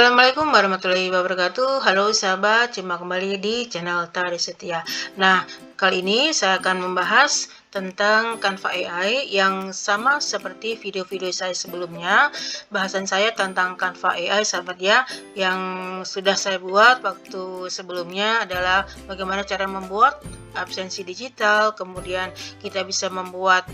Assalamualaikum warahmatullahi wabarakatuh. Halo sahabat, jumpa kembali di channel Tari Setia. Nah, kali ini saya akan membahas tentang Canva AI yang sama seperti video-video saya sebelumnya. Bahasan saya tentang Canva AI, sahabat ya, yang sudah saya buat waktu sebelumnya adalah bagaimana cara membuat absensi digital, kemudian kita bisa membuat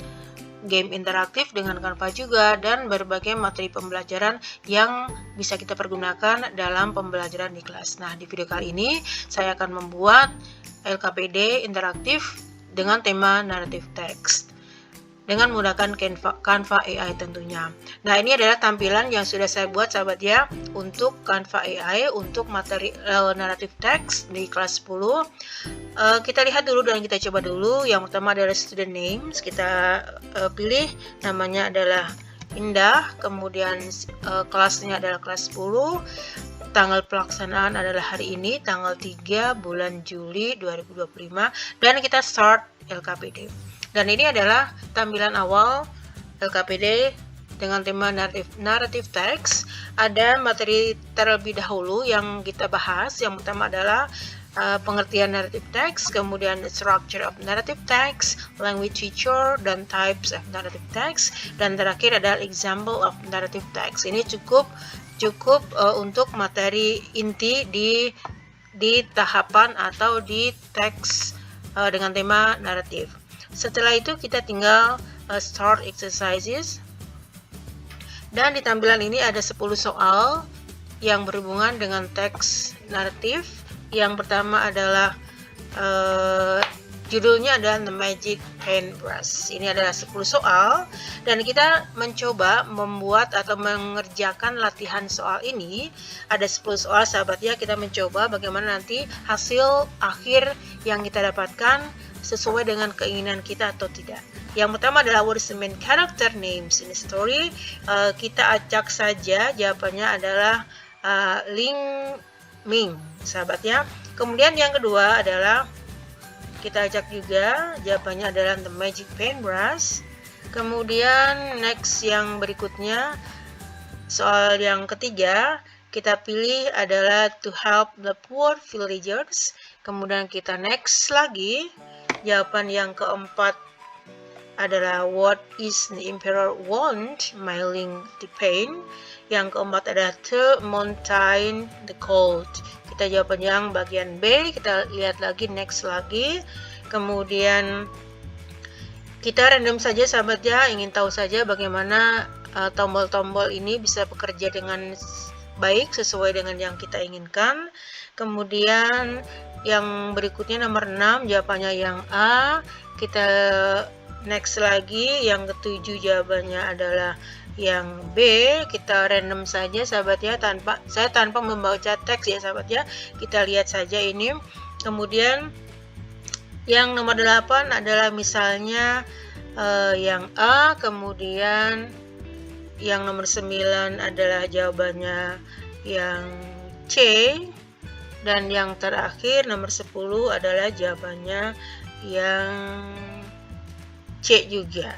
game interaktif dengan Canva juga, dan berbagai materi pembelajaran yang bisa kita pergunakan dalam pembelajaran di kelas. Nah, di video kali ini saya akan membuat LKPD interaktif dengan tema narrative text dengan menggunakan Canva AI tentunya. Nah, ini adalah tampilan yang sudah saya buat sahabat ya untuk Canva AI untuk materi narrative text di kelas 10. Kita lihat dulu dan kita coba dulu. Yang pertama adalah student names. Kita pilih namanya adalah Indah, kemudian kelasnya adalah kelas 10. Tanggal pelaksanaan adalah hari ini, tanggal 3 bulan Juli 2025, dan kita start LKPD. Dan ini adalah tampilan awal LKPD dengan tema narrative text. Ada materi terlebih dahulu yang kita bahas. Yang pertama adalah pengertian narrative text, kemudian structure of narrative text, language feature, dan types of narrative text, dan terakhir adalah example of narrative text. Ini cukup untuk materi inti di tahapan atau di teks dengan tema naratif. Setelah itu kita tinggal start exercises, dan di tampilan ini ada 10 soal yang berhubungan dengan teks naratif. Yang pertama adalah judulnya adalah The Magic Paintbrush. Ini adalah 10 soal, dan kita mencoba membuat atau mengerjakan latihan soal ini. Ada 10 soal sahabat ya, kita mencoba bagaimana nanti hasil akhir yang kita dapatkan sesuai dengan keinginan kita atau tidak. Yang pertama adalah what is the main character names in the story. Kita acak saja, jawabannya adalah Ling Ming, sahabat ya. Kemudian yang kedua adalah kita ajak juga, jawabannya adalah The Magic Paintbrush. Kemudian next yang berikutnya, soal yang ketiga, kita pilih adalah to help the poor villagers. Kemudian kita next lagi, jawaban yang keempat adalah what is the emperor want, smiling the pain. Yang keempat adalah the mountain the cold. Kita jawaban yang bagian B. Kita lihat lagi, next lagi. Kemudian kita random saja sahabat ya, ingin tahu saja bagaimana tombol-tombol ini bisa bekerja dengan baik sesuai dengan yang kita inginkan. Kemudian yang berikutnya nomor 6, jawabannya yang A. Kita next lagi, yang ketujuh jawabannya adalah yang B. Kita random saja sahabat ya, saya tanpa membaca teks ya sahabat ya, kita lihat saja ini. Kemudian yang nomor 8 adalah misalnya yang A. Kemudian yang nomor 9 adalah jawabannya yang C, dan yang terakhir nomor 10 adalah jawabannya yang C juga.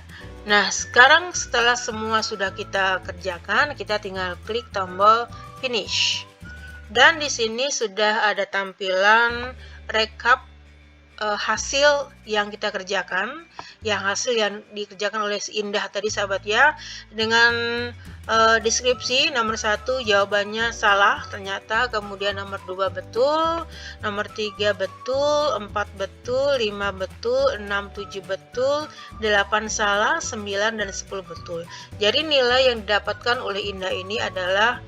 Nah, sekarang setelah semua sudah kita kerjakan, kita tinggal klik tombol finish. Dan di sini sudah ada tampilan recap hasil yang kita kerjakan, yang hasil yang dikerjakan oleh si Indah tadi sahabat ya, dengan deskripsi. Nomor 1 jawabannya salah ternyata, kemudian nomor 2 betul, nomor 3 betul, 4 betul, 5 betul, 6, 7 betul, 8 salah, 9 dan 10 betul. Jadi nilai yang didapatkan oleh Indah ini adalah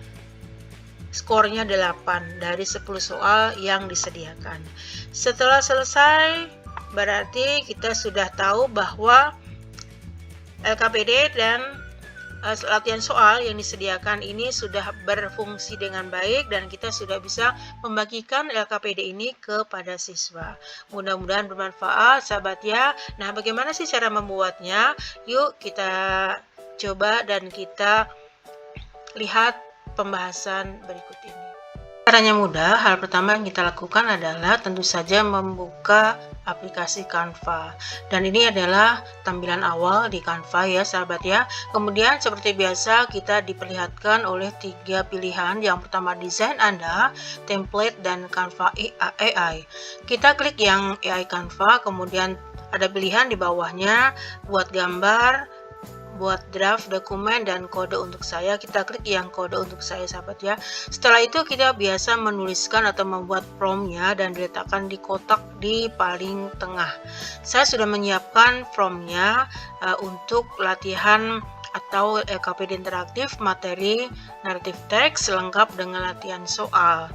skornya 8 dari 10 soal yang disediakan. Setelah selesai, berarti kita sudah tahu bahwa LKPD dan latihan soal yang disediakan ini sudah berfungsi dengan baik, dan kita sudah bisa membagikan LKPD ini kepada siswa. Mudah-mudahan bermanfaat sahabat ya. Nah, bagaimana sih cara membuatnya? Yuk kita coba dan kita lihat pembahasan berikut ini. Caranya mudah. Hal pertama yang kita lakukan adalah tentu saja membuka aplikasi Canva, dan ini adalah tampilan awal di Canva ya sahabat ya. Kemudian seperti biasa kita diperlihatkan oleh 3 pilihan. Yang pertama desain Anda, template, dan Canva AI. Kita klik yang AI Canva, kemudian ada pilihan di bawahnya buat gambar, buat draft dokumen, dan kode untuk saya. Kita klik yang kode untuk saya sahabat ya. Setelah itu kita biasa menuliskan atau membuat promptnya dan diletakkan di kotak di paling tengah. Saya sudah menyiapkan promptnya untuk latihan atau LKPD interaktif materi naratif teks lengkap dengan latihan soal.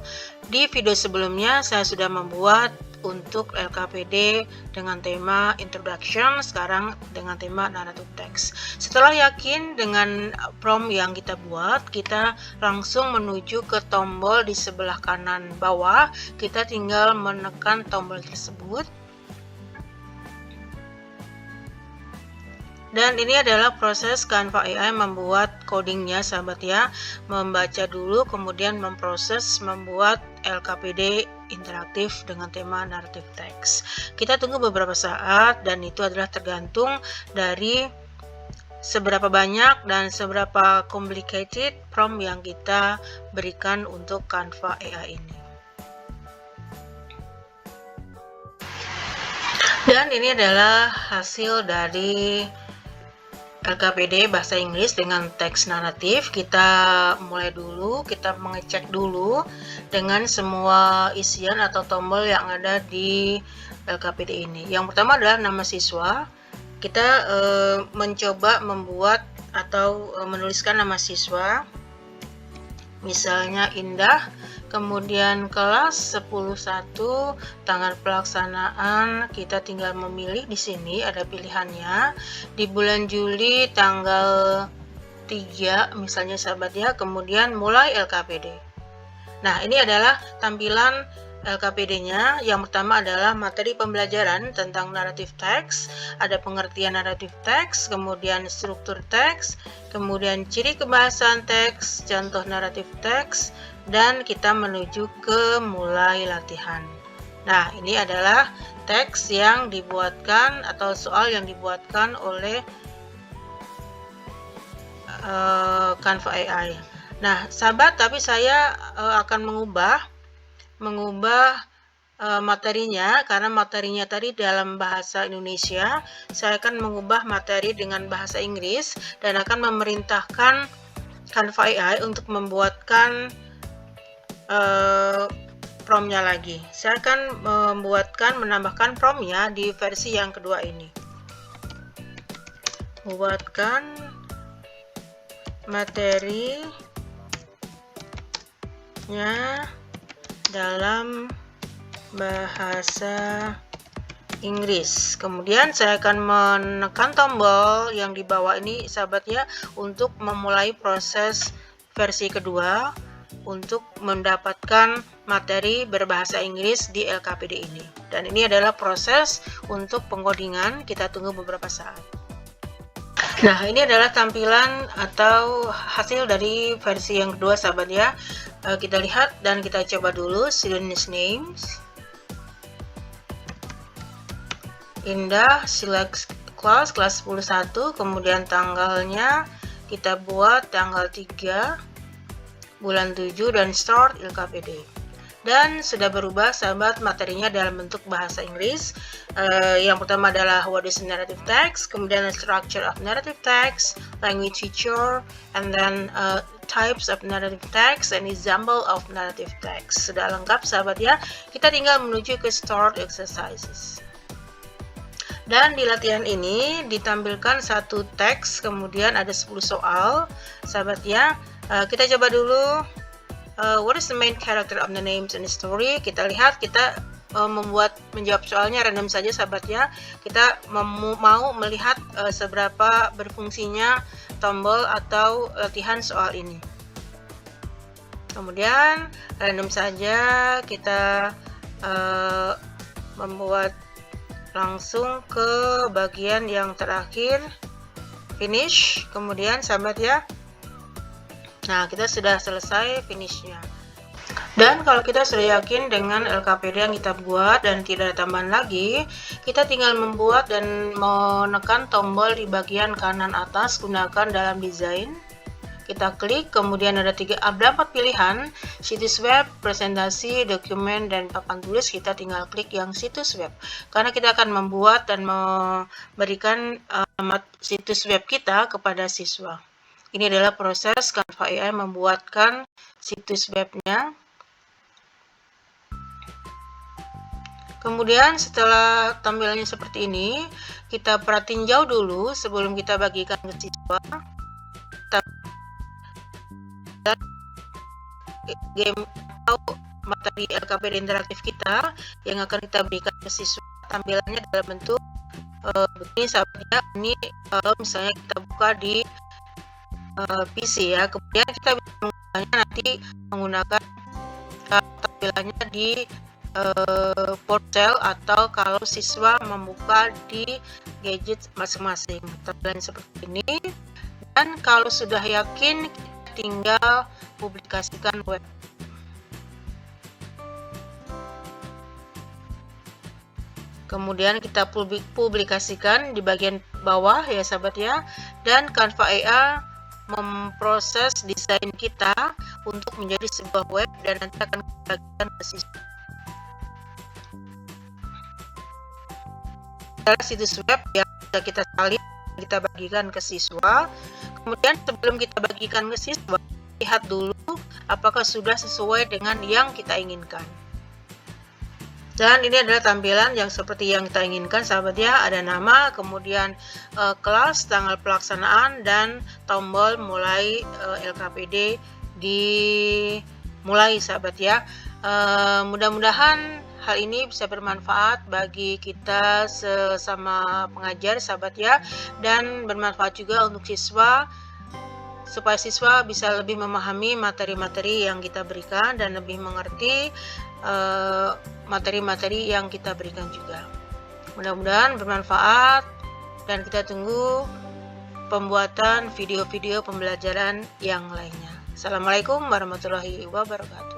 Di video sebelumnya saya sudah membuat untuk LKPD dengan tema introduction, sekarang dengan tema naratif teks. Setelah yakin dengan prompt yang kita buat, kita langsung menuju ke tombol di sebelah kanan bawah. Kita tinggal menekan tombol tersebut. Dan ini adalah proses Canva AI membuat codingnya sahabat ya. Membaca dulu, kemudian memproses membuat LKPD interaktif dengan tema naratif teks. Kita tunggu beberapa saat, dan itu adalah tergantung dari seberapa banyak dan seberapa complicated prompt yang kita berikan untuk Canva AI ini. Dan ini adalah hasil dari LKPD bahasa Inggris dengan teks naratif. Kita mulai dulu, kita mengecek dulu dengan semua isian atau tombol yang ada di LKPD ini. Yang pertama adalah nama siswa. Kita mencoba membuat atau menuliskan nama siswa, misalnya Indah. Kemudian kelas 10.1, tanggal pelaksanaan kita tinggal memilih. Di sini ada pilihannya di bulan Juli tanggal 3 misalnya sahabat ya. Kemudian mulai LKPD. Nah, ini adalah tampilan LKPD-nya. Yang pertama adalah materi pembelajaran tentang naratif teks, ada pengertian naratif teks, kemudian struktur teks, kemudian ciri kebahasaan teks, contoh naratif teks, dan kita menuju ke mulai latihan. Nah, ini adalah teks yang dibuatkan atau soal yang dibuatkan oleh Canva AI. Nah, sahabat, tapi saya akan mengubah materinya, karena materinya tadi dalam bahasa Indonesia. Saya akan mengubah materi dengan bahasa Inggris dan akan memerintahkan Canva AI untuk membuatkan promptnya lagi. Saya akan menambahkan promptnya di versi yang kedua ini. Membuatkan materinya dalam bahasa Inggris. Kemudian saya akan menekan tombol yang di bawah ini sahabat ya, untuk memulai proses versi kedua untuk mendapatkan materi berbahasa Inggris di LKPD ini. Dan ini adalah proses untuk pengkodingan. Kita tunggu beberapa saat. Nah, ini adalah tampilan atau hasil dari versi yang kedua sahabat ya. Kita lihat dan kita coba dulu. Students names, Indah, select kelas 10.1, kemudian tanggalnya kita buat tanggal 3 bulan 7 dan start LKPD. Dan sudah berubah sahabat materinya dalam bentuk bahasa Inggris. Yang pertama adalah what is narrative text, kemudian structure of narrative text, language feature, and then types of narrative text and example of narrative text. Sudah lengkap sahabat ya. Kita tinggal menuju ke start exercises. Dan di latihan ini ditampilkan satu teks, kemudian ada 10 soal sahabat ya. Kita coba dulu what is the main character of the names in the story. Kita lihat, kita menjawab soalnya random saja sahabat ya. Kita mau melihat seberapa berfungsinya tombol atau latihan soal ini. Kemudian random saja kita membuat langsung ke bagian yang terakhir, finish. Kemudian sahabat ya, nah kita sudah selesai finishnya. Dan kalau kita sudah yakin dengan LKPD yang kita buat dan tidak ada tambahan lagi, kita tinggal membuat dan menekan tombol di bagian kanan atas gunakan dalam desain. Kita klik, kemudian ada 4 pilihan, situs web, presentasi, dokumen, dan papan tulis. Kita tinggal klik yang situs web, karena kita akan membuat dan memberikan situs web kita kepada siswa. Ini adalah proses Canva AI membuatkan situs webnya. Kemudian setelah tampilannya seperti ini, kita perhatiin jauh dulu sebelum kita bagikan ke siswa. Game atau materi LKPD interaktif kita yang akan kita berikan ke siswa, tampilannya dalam bentuk begini sahabatnya. Ini kalau misalnya kita buka di PC ya, kemudian kita bisa menggunakannya nanti menggunakan tampilannya di ponsel, atau kalau siswa membuka di gadget masing-masing, tampilan seperti ini. Dan kalau sudah yakin, kita tinggal publikasikan web. Kemudian kita publikasikan di bagian bawah ya sahabat ya, dan Canva AI memproses desain kita untuk menjadi sebuah web dan nanti akan kita bagikan ke siswa. Situs web yang sudah kita salin, kita bagikan ke siswa. Kemudian sebelum kita bagikan ke siswa, lihat dulu apakah sudah sesuai dengan yang kita inginkan. Dan ini adalah tampilan yang seperti yang kita inginkan sahabat ya. Ada nama, kemudian kelas, tanggal pelaksanaan, dan tombol mulai LKPD dimulai sahabat ya. Mudah-mudahan hal ini bisa bermanfaat bagi kita sesama pengajar sahabat ya, dan bermanfaat juga untuk siswa, supaya siswa bisa lebih memahami materi-materi yang kita berikan dan lebih mengerti materi-materi yang kita berikan juga. Mudah-mudahan bermanfaat, dan kita tunggu pembuatan video-video pembelajaran yang lainnya. Assalamualaikum warahmatullahi wabarakatuh.